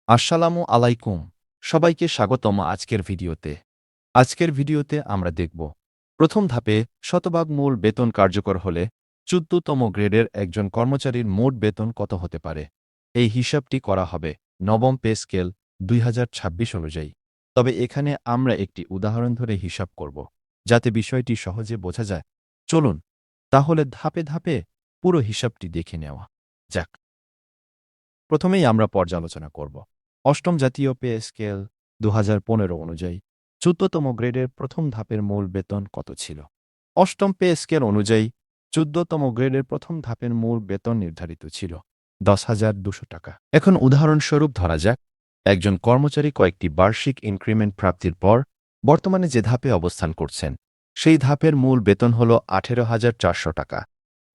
আসসালামু আলাইকুম। সবাইকে স্বাগতম আজকের ভিডিওতে। আজকের ভিডিওতে আমরা দেখব প্রথম ধাপে শতভাগ মূল বেতন কার্যকর হলে ১৪তম গ্রেডের একজন কর্মচারীর মোট বেতন কত হতে পারে। এই হিসাবটি করা হবে নবম পে স্কেল ২০২৬ অনুযায়ী। তবে এখানে আমরা একটি উদাহরণ ধরে হিসাব করব, যাতে বিষয়টি সহজে বোঝা যায়। চলুন তাহলে ধাপে ধাপে পুরো হিসাবটি দেখে নেওয়া যাক। প্রথমেই আমরা পর্যালোচনা করব অষ্টম জাতীয় পে স্কেল ২০১৫ অনুযায়ী ১৪তম গ্রেডের প্রথম ধাপের মূল বেতন কত ছিল। অষ্টম পে স্কেল অনুযায়ী ১৪তম গ্রেডের প্রথম ধাপের মূল বেতন নির্ধারিত ছিল ১০,২০০ টাকা। এখন উদাহরণস্বরূপ ধরা যাক, একজন কর্মচারী কয়েকটি বার্ষিক ইনক্রিমেন্ট প্রাপ্তির পর বর্তমানে যে ধাপে অবস্থান করছেন সেই ধাপের মূল বেতন হল ১৮,৪০০ টাকা।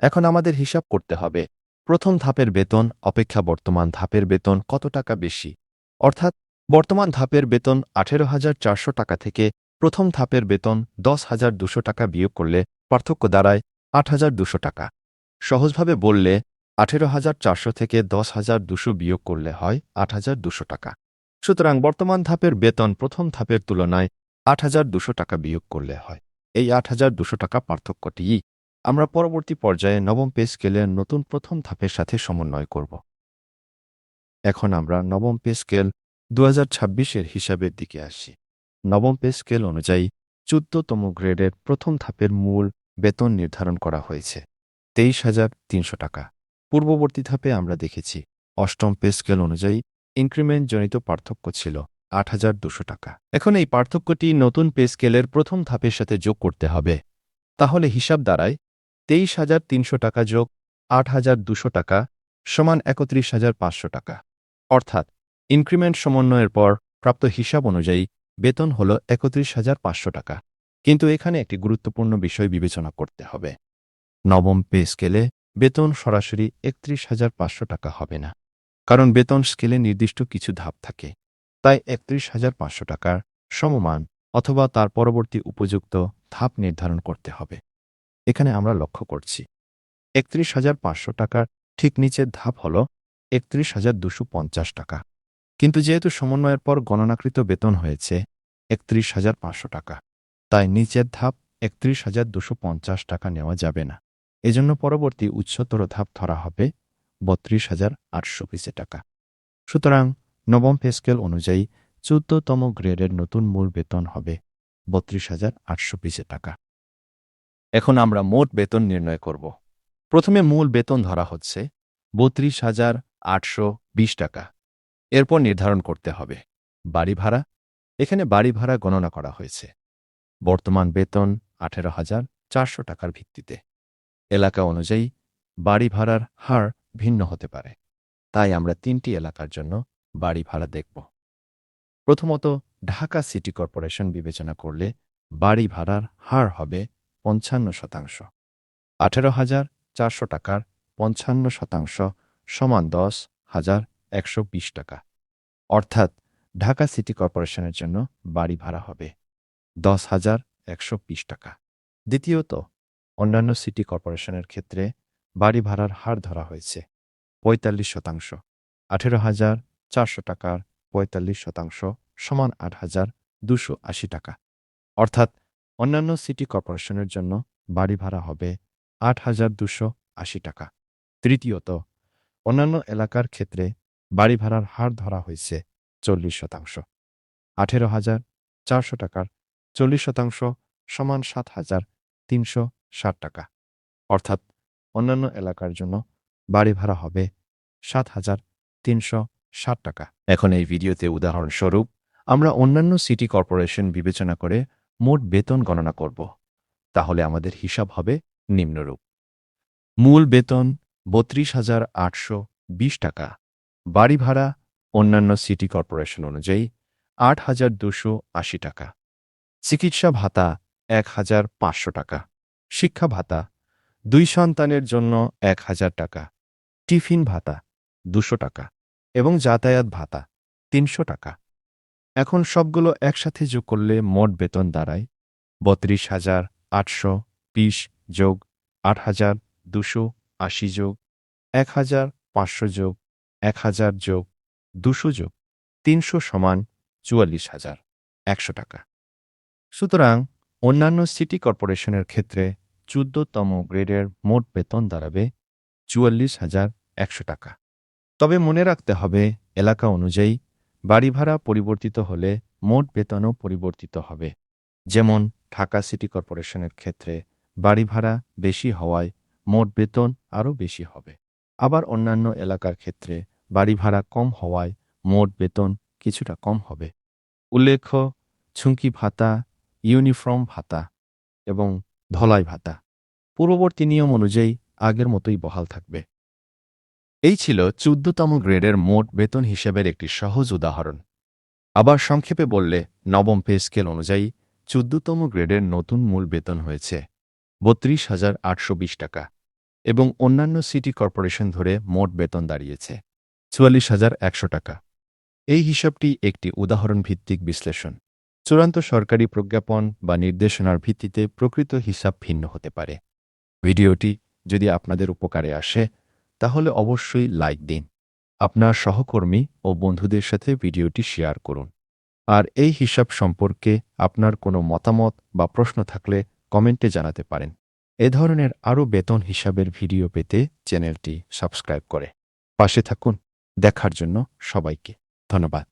এখন আমাদের হিসাব করতে হবে প্রথম ধাপের বেতন অপেক্ষা বর্তমান ধাপের বেতন কত টাকা বেশি। অর্থাৎ বর্তমান ধাপের বেতন ১৮,৪০০ টাকা থেকে প্রথম ধাপের বেতন ১০,২০০ টাকা বিয়োগ করলে পার্থক্য দাঁড়ায় ৮,২০০ টাকা। সহজভাবে বললে ১৮,৪০০ থেকে ১০,২০০ বিয়োগ করলে হয় ৮,২০০ টাকা। সুতরাং বর্তমান ধাপের বেতন প্রথম ধাপের তুলনায় ৮,২০০ টাকা বিয়োগ করলে হয়। এই ৮,২০০ টাকা পার্থক্যটিই আমরা পরবর্তী পর্যায়ে নবম পে স্কেলের নতুন প্রথম ধাপের সাথে সমন্বয় করব। এখন আমরা নবম পে স্কেল ২০২৬-এর হিসাবের দিকে আসি। নবম পে স্কেল অনুযায়ী ১৪তম গ্রেডের প্রথম ধাপের মূল বেতন নির্ধারণ করা হয়েছে ২৩,৩০০ টাকা। পূর্ববর্তী ধাপে আমরা দেখেছি অষ্টম পে স্কেল অনুযায়ী ইনক্রিমেন্টজনিত পার্থক্য ছিল ৮,২০০ টাকা। এখন এই পার্থক্যটি নতুন পে স্কেলের প্রথম ধাপের সাথে যোগ করতে হবে। তাহলে হিসাব দাঁড়ায় ২৩,৩০০ টাকা যোগ ৮,২০০ টাকা সমান ৩১,৫০০ টাকা। অর্থাৎ ইনক্রিমেন্ট সমন্বয়ের পর প্রাপ্ত হিসাব অনুযায়ী বেতন হল ৩১,৫০০ টাকা। কিন্তু এখানে একটি গুরুত্বপূর্ণ বিষয় বিবেচনা করতে হবে। নবম পে স্কেলে বেতন সরাসরি ৩১,৫০০ টাকা হবে না, কারণ বেতন স্কেলে নির্দিষ্ট কিছু ধাপ থাকে। তাই ৩১,৫০০ টাকার সমমান অথবা তার পরবর্তী উপযুক্ত ধাপ নির্ধারণ করতে হবে। এখানে আমরা লক্ষ্য করছি ৩১,৫০০ টাকার ঠিক নিচের ধাপ হল ৩১,২৫০ টাকা। কিন্তু যেহেতু সমন্বয়ের পর গণনাকৃত বেতন হয়েছে ৩১,৫০০ টাকা, তাই নিচের ধাপ ৩১,২৫০ টাকা নেওয়া যাবে না। এজন্য পরবর্তী উচ্চতর ধাপ ধরা হবে ৩২,৮২০ টাকা। সুতরাং নবম পে স্কেল অনুযায়ী ১৪তম গ্রেডের নতুন মূল বেতন হবে ৩২,৮২০ টাকা। এখন আমরা মোট বেতন নির্ণয় করব। প্রথমে মূল বেতন ধরা হচ্ছে ৩২,৮২০ টাকা। এরপর নির্ধারণ করতে হবে বাড়ি ভাড়া। এখানে বাড়ি ভাড়া গণনা করা হয়েছে বর্তমান বেতন ১৮,৪০০ টাকার ভিত্তিতে। এলাকা অনুযায়ী বাড়ি ভাড়ার হার ভিন্ন হতে পারে, তাই আমরা ৩টি এলাকার জন্য বাড়ি ভাড়া দেখব। প্রথমত ঢাকা সিটি কর্পোরেশন বিবেচনা করলে বাড়ি ভাড়ার হার হবে ৫৫%। ১৮,৪০০ টাকার ৫৫% সমান ১০,১২০ টাকা। অর্থাৎ ঢাকা সিটি কর্পোরেশনের জন্য বাড়ি ভাড়া হবে ১০,১২০ টাকা। দ্বিতীয়ত অন্যান্য সিটি কর্পোরেশনের ক্ষেত্রে বাড়ি ভাড়ার হার ধরা হয়েছে ৪৫%। ১৮,৪০০ টাকার ৪৫% সমান ৮,২৮০ টাকা। অর্থাৎ অন্যান্য সিটি কর্পোরেশনের জন্য বাড়ি ভাড়া হবে ৮,২৮০ টাকা। তৃতীয়ত অন্যান্য এলাকার ক্ষেত্রে বাড়ি ভাড়ার হার ধরা হয়েছে ৪০%। ১৮,৪০০ টাকার ৪০% সমান ৭,৩৬০ টাকা। অর্থাৎ অন্যান্য এলাকার জন্য বাড়ি ভাড়া হবে ৭,৩৬০ টাকা। এখন এই ভিডিওতে উদাহরণস্বরূপ আমরা অন্যান্য সিটি কর্পোরেশন বিবেচনা করে মোট বেতন গণনা করব। তাহলে আমাদের হিসাব হবে নিম্নরূপ। মূল বেতন ৩২,৮২০ টাকা। বাড়ি ভাড়া অন্যান্য সিটি কর্পোরেশন অনুযায়ী ৮,২৮০ টাকা। চিকিৎসা ভাতা ১,৫০০ টাকা। শিক্ষা ভাতা ২ সন্তানের জন্য ১,০০০ টাকা। টিফিন ভাতা ২০০ টাকা এবং যাতায়াত ভাতা ৩০০ টাকা। এখন সবগুলো একসাথে যোগ করলে মোট বেতন দাঁড়ায় ৩২,৮২০ যোগ ৮,২৮০ যোগ ১,৫০০ যোগ ১,০০০ যোগ ২০০ যোগ 300 সমান 44,100 টাকা। সুতরাং অন্যান্য সিটি কর্পোরেশনের ক্ষেত্রে 14তম গ্রেডের মোট বেতন দাঁড়াবে 44,100 টাকা। তবে মনে রাখতে হবে এলাকা অনুযায়ী বাড়ি ভাড়া পরিবর্তিত হলে মোট বেতনও পরিবর্তিত হবে। যেমন ঢাকা সিটি কর্পোরেশনের ক্ষেত্রে বাড়ি ভাড়া বেশি হওয়ায় মোট বেতন আরও বেশি হবে। আবার অন্যান্য এলাকার ক্ষেত্রে বাড়ি ভাড়া কম হওয়ায় মোট বেতন কিছুটা কম হবে। উল্লেখ্য, ঝুঁকি ভাতা, ইউনিফর্ম ভাতা এবং ধলাই ভাতা পূর্ববর্তী নিয়ম অনুযায়ী আগের মতোই বহাল থাকবে। এই ছিল 14তম গ্রেডের মোট বেতন হিসেবের একটি সহজ উদাহরণ। আবার সংক্ষেপে বললে নবম পে স্কেল অনুযায়ী 14তম গ্রেডের নতুন মূল বেতন হয়েছে 32,820 টাকা এবং অন্যান্য সিটি কর্পোরেশন ধরে মোট বেতন দাঁড়িয়েছে 44,100 টাকা। এই হিসাবটি একটি উদাহরণ ভিত্তিক বিশ্লেষণ। চূড়ান্ত সরকারি প্রজ্ঞাপন বা নির্দেশনার ভিত্তিতে প্রকৃত হিসাব ভিন্ন হতে পারে। ভিডিওটি যদি আপনাদের উপকারে আসে তাহলে অবশ্যই লাইক দিন। আপনার সহকর্মী ও বন্ধুদের সাথে ভিডিওটি শেয়ার করুন। আর এই হিসাব সম্পর্কে আপনার কোনো মতামত বা প্রশ্ন থাকলে কমেন্টে জানাতে পারেন। এ ধরনের আরও বেতন হিসাবের ভিডিও পেতে চ্যানেলটি সাবস্ক্রাইব করে পাশে থাকুন। দেখার জন্য সবাইকে ধন্যবাদ।